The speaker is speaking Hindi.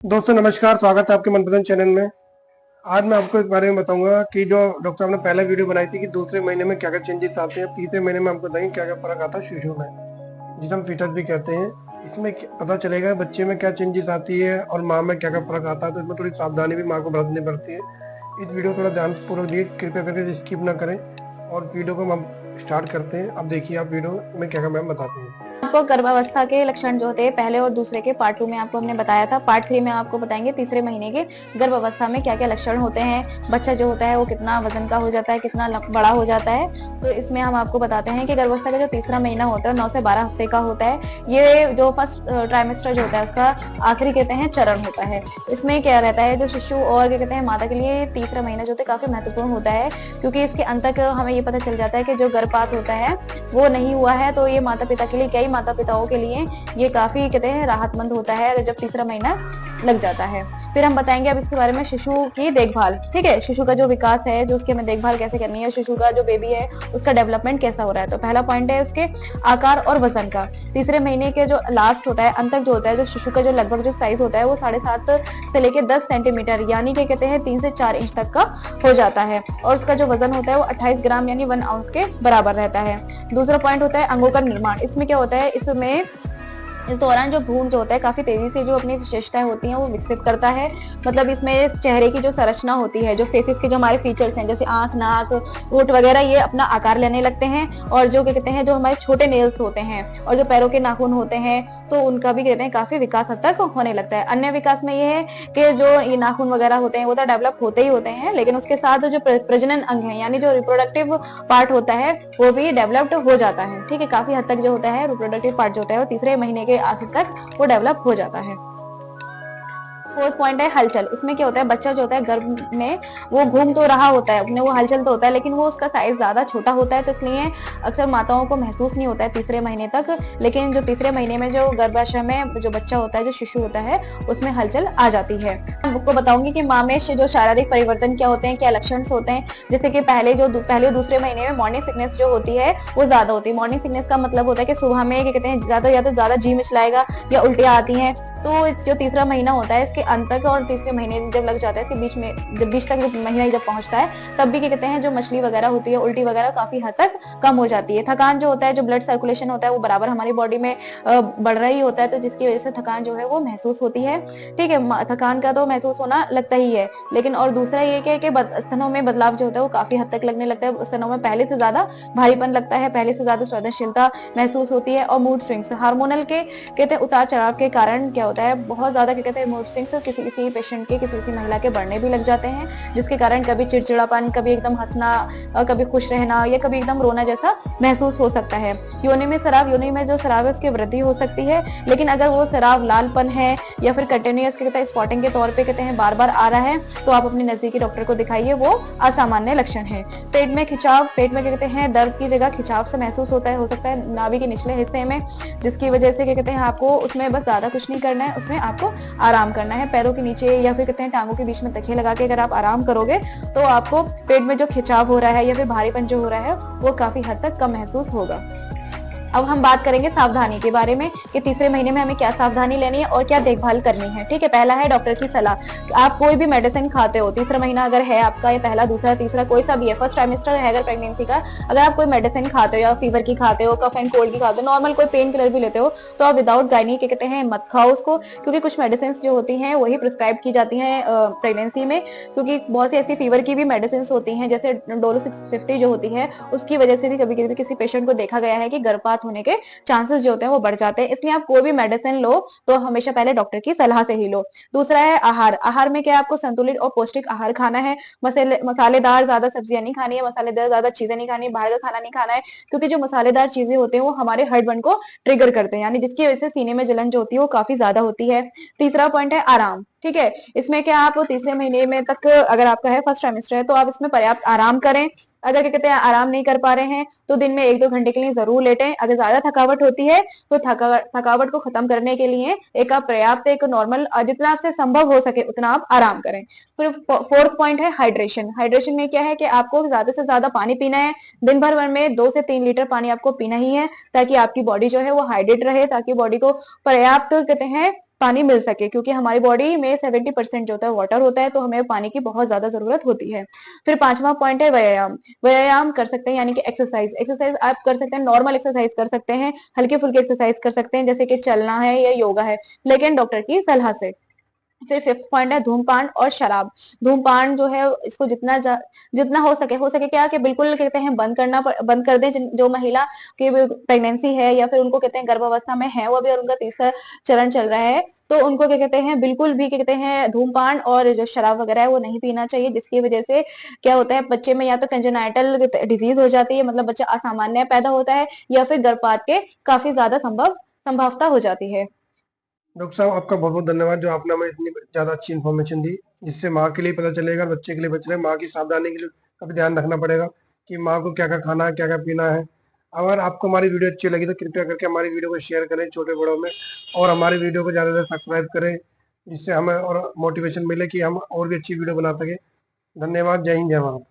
दोस्तों नमस्कार, स्वागत है आपके मनपसंद चैनल में। आज मैं आपको इस बारे में बताऊंगा कि जो डॉक्टर साहब ने पहले वीडियो बनाई थी कि दूसरे महीने में क्या क्या चेंजेस आते हैं, तीसरे महीने में आपको बताएंगे क्या क्या फर्क आता है शिशु में, जिसे हम फीटस भी कहते हैं। इसमें पता चलेगा बच्चे में क्या चेंजेस आती है और माँ में क्या क्या फर्क आता है। तो इसमें थोड़ी सावधानी भी माँ को बरतनी पड़ती है। इस वीडियो को थोड़ा ध्यानपूर्वक देखिए, कृपया करके स्किप ना करें। और वीडियो को हम स्टार्ट करते हैं। अब देखिए आप वीडियो में क्या क्या मैम बताते हैं। आपको गर्भावस्था के लक्षण जो होते हैं पहले और दूसरे के पार्ट 2 में आपको हमने बताया था। पार्ट 3 में आपको बताएंगे तीसरे महीने के गर्भावस्था में क्या क्या लक्षण होते हैं, बच्चा जो होता है वो कितना वजन का हो जाता है, कितना बड़ा हो जाता है। तो इसमें हम आपको बताते हैं कि गर्भावस्था का जो तीसरा महीना होता है 9 से 12 हफ्ते का होता है। ये जो फर्स्ट ट्राइमेस्टर जो होता है उसका आखिरी कहते हैं चरण होता है। इसमें क्या रहता है, जो शिशु और क्या कहते हैं माता के लिए तीसरा महीना जो होता है काफी महत्वपूर्ण होता है, क्योंकि इसके अंत तक हमें ये पता चल जाता है कि जो गर्भपात होता है वो नहीं हुआ है। तो ये माता पिता के लिए, कई माता पिताओं के लिए ये काफी कहते हैं राहतमंद होता है जब तीसरा महीना लग जाता है। फिर हम बताएंगे अब इसके बारे में शिशु की देखभाल। ठीक है, शिशु का जो विकास है, जो उसकी हमें देखभाल कैसे करनी है, शिशु का जो बेबी है उसका डेवलपमेंट कैसा हो रहा है। तो पहला पॉइंट है उसके आकार और वजन का। तीसरे महीने के जो लास्ट होता है, अंत तक जो होता है, जो शिशु का जो लगभग जो साइज होता है वो 7.5 से लेके 10 सेंटीमीटर यानी कि कहते हैं 3 से 4 इंच तक का हो जाता है। और उसका जो वजन होता है वो 28 ग्राम यानी 1 आउंस के बराबर रहता है। दूसरा पॉइंट होता है अंगों का निर्माण। इसमें क्या होता है, इसमें इस दौरान जो भ्रूण जो होता है काफी तेजी से जो अपनी विशेषताएं होती हैं वो विकसित करता है। मतलब इसमें चेहरे की जो संरचना होती है, जो फेसेस के जो हमारे फीचर्स हैं जैसे आंख, नाक, होंठ वगैरह, ये अपना आकार लेने लगते हैं। और जो क्या कहते हैं, जो हमारे छोटे नेल्स होते हैं और जो पैरों के नाखून होते हैं, तो उनका भी कहते हैं काफी विकास हद तक होने लगता है। अन्य विकास में ये है कि जो ये नाखून वगैरह होते हैं वो तो डेवलप होते ही होते हैं, लेकिन उसके साथ जो प्रजनन अंग है यानी जो रिप्रोडक्टिव पार्ट होता है वो भी डेवलप्ड हो जाता है। ठीक है, काफी हद तक जो होता है रिप्रोडक्टिव पार्ट जो होता है वो तीसरे महीने के आखिर तक वो डेवलप हो जाता है। फोर्थ पॉइंट है हलचल। इसमें क्या होता है, बच्चा जो होता है गर्भ में वो घूम तो रहा होता है अपने, वो हलचल तो होता है, लेकिन वो उसका साइज ज्यादा छोटा होता है, तो इसलिए अक्सर माताओं को महसूस नहीं होता है तीसरे महीने तक। लेकिन जो तीसरे महीने में जो गर्भाशय में जो बच्चा होता है, जो शिशु होता है, उसमें हलचल आ जाती है। आपको बताऊंगी कि माँ में जो शारीरिक परिवर्तन क्या होते हैं, क्या लक्षण होते हैं। जैसे कि पहले और दूसरे महीने में मॉर्निंग सिकनेस जो होती है वो ज्यादा होती है। मॉर्निंग सिकनेस का मतलब होता है कि सुबह में क्या कहते हैं ज्यादा जी मिचलाएगा या उल्टियां आती हैं। तो जो तीसरा महीना होता है इसके अंत तक और तीसरे महीने जब लग जाता है, इसके बीच में जब बीच तक जब महीना जब पहुंचता है, तब भी क्या कहते हैं जो मछली वगैरह होती है, उल्टी वगैरह काफी हद तक कम हो जाती है। थकान जो होता है, जो ब्लड सर्कुलेशन होता है वो बराबर हमारी बॉडी में बढ़ रही होता है, तो जिसकी वजह से थकान जो है वो महसूस होती है। ठीक है, थकान का तो महसूस होना लगता ही है, लेकिन और दूसरा ये कि स्तनों में बदलाव जो होता है वो काफी हद तक लगने लगता है। स्तनों में पहले से ज्यादा भारीपन लगता है, पहले से ज्यादा संवेदनशीलता महसूस होती है। और मूड स्विंग्स, हार्मोनल के कहते हैं उतार चढ़ाव के कारण क्या होता है, बहुत ज्यादा क्या कहते हैं मूड स्विंग्स किसी किसी पेशेंट के, किसी किसी महिला के बढ़ने भी लग जाते हैं, जिसके कारण कभी चिड़चिड़ापन, कभी एकदम हंसना, कभी खुश रहना या कभी एकदम रोना जैसा महसूस हो सकता है। योनि में शराब, योनि में जो शराब है उसकी वृद्धि हो सकती है, लेकिन अगर वो शराब लालपन है या फिर कंटिन्यूअस कहते हैं स्पॉटिंग के तौर पे कहते हैं बार बार आ रहा है, तो आप अपने नजदीकी डॉक्टर को दिखाइए, वो असामान्य लक्षण है। पेट में खिंचाव, पेट में क्या कहते हैं दर्द की जगह खिंचाव से महसूस होता है, हो सकता है नाभि के निचले हिस्से में, जिसकी वजह से क्या कहते हैं आपको उसमें बस ज्यादा कुछ नहीं करना है, उसमें आपको आराम करना है। पैरों के नीचे या फिर कहते हैं टांगों के बीच में तकिया लगा के अगर आप आराम करोगे तो आपको पेट में जो खिंचाव हो रहा है या फिर भारीपन जो हो रहा है वो काफी हद तक कम महसूस होगा। अब हम बात करेंगे सावधानी के बारे में कि तीसरे महीने में हमें क्या सावधानी लेनी है और क्या देखभाल करनी है। ठीक है, पहला है डॉक्टर की सलाह। आप कोई भी मेडिसिन खाते हो, तीसरा महीना अगर है आपका, या पहला, दूसरा, तीसरा, कोई सा भी है, फर्स्ट ट्राइमेस्टर है अगर प्रेगनेंसी का, अगर आप कोई मेडिसिन खाते हो या फीवर की खाते हो, कफ एंड कोल्ड की खाते हो, नॉर्मल कोई पेन किलर भी लेते हो, तो आप विदाउट गाइनी के कहते हैं मत खाओ उसको, क्योंकि कुछ मेडिसिन जो होती हैं वही प्रिस्क्राइब की जाती हैं प्रेगनेंसी में, क्योंकि बहुत सी ऐसी फीवर की भी मेडिसिन होती हैं जैसे डोलो 650 जो होती है, उसकी वजह से भी कभी कभी किसी पेशेंट को देखा गया है कि गर्भपात होने के चांसेस जो होते हैं वो बढ़ जाते हैं। इसलिए आप कोई भी मेडिसिन लो तो हमेशा पहले डॉक्टर की सलाह से ही लो। दूसरा है आहार। आहार में क्या आपको संतुलित और पौष्टिक आहार खाना है। मसालेदार ज्यादा सब्जियां नहीं खानी है, मसालेदार ज्यादा चीजें नहीं खानी, बाहर का खाना नहीं खाना है, क्योंकि जो मसालेदार चीजें होते हैं वो हमारे हार्टबर्न को ट्रिगर करते हैं, यानी जिसकी वजह से सीने में जलन जो होती है वो काफी ज्यादा होती है। तीसरा पॉइंट है आराम। ठीक है, इसमें क्या आप तीसरे महीने में तक अगर आपका है फर्स्ट ट्राइमेस्टर है तो आप इसमें पर्याप्त आराम करें। अगर क्या कहते हैं आराम नहीं कर पा रहे हैं तो दिन में 1-2 घंटे के लिए जरूर लेटें। अगर ज्यादा थकावट होती है तो थकावट को खत्म करने के लिए एक आप पर्याप्त, एक नॉर्मल, जितना आपसे संभव हो सके उतना आप आराम करें। फिर फोर्थ पॉइंट है हाइड्रेशन। हाइड्रेशन में क्या है कि आपको ज्यादा से ज्यादा पानी पीना है। दिन भर में 2 से 3 लीटर पानी आपको पीना ही है, ताकि आपकी बॉडी जो है वो हाइड्रेट रहे, ताकि बॉडी को पर्याप्त कहते हैं पानी मिल सके, क्योंकि हमारी बॉडी में 70% जो होता है वाटर होता है, तो हमें पानी की बहुत ज्यादा जरूरत होती है। फिर 5वां पॉइंट है व्यायाम। व्यायाम कर सकते हैं, यानी कि एक्सरसाइज। एक्सरसाइज आप कर सकते हैं, नॉर्मल एक्सरसाइज कर सकते हैं, हल्के फुल्के एक्सरसाइज कर सकते हैं, जैसे कि चलना है या योगा है, लेकिन डॉक्टर की सलाह से। फिर 5th पॉइंट है धूमपान और शराब। धूमपान जो है इसको जितना हो सके क्या कि बिल्कुल कहते हैं बंद कर दें। जो महिला की प्रेगनेंसी है या फिर उनको कहते हैं गर्भावस्था में है वो भी, और उनका तीसरा चरण चल रहा है, तो उनको क्या कहते हैं बिल्कुल भी क्या कहते हैं धूमपान और जो शराब वगैरह है वो नहीं पीना चाहिए, जिसकी वजह से क्या होता है बच्चे में या तो कंजेनाइटल डिजीज हो जाती है, मतलब बच्चा असामान्य पैदा होता है, या फिर गर्भपात के काफी ज्यादा संभावता हो जाती है। डॉक्टर साहब आपका बहुत बहुत धन्यवाद, जो आपने हमें इतनी ज्यादा अच्छी इन्फॉर्मेशन दी, जिससे माँ के लिए पता चलेगा और बच्चे के लिए पता चलेगा। माँ की सावधानी के लिए का भी ध्यान रखना पड़ेगा कि माँ को क्या क्या खाना है, क्या क्या पीना है। अगर आपको हमारी वीडियो अच्छी लगी तो कृपया करके हमारी वीडियो को शेयर करें छोटे बड़ों में, और हमारी वीडियो को ज़्यादा से ज़्यादा सब्सक्राइब करें, जिससे हमें और मोटिवेशन मिले कि हम और भी अच्छी वीडियो बना सकें। धन्यवाद। जय हिंद, जय भारत।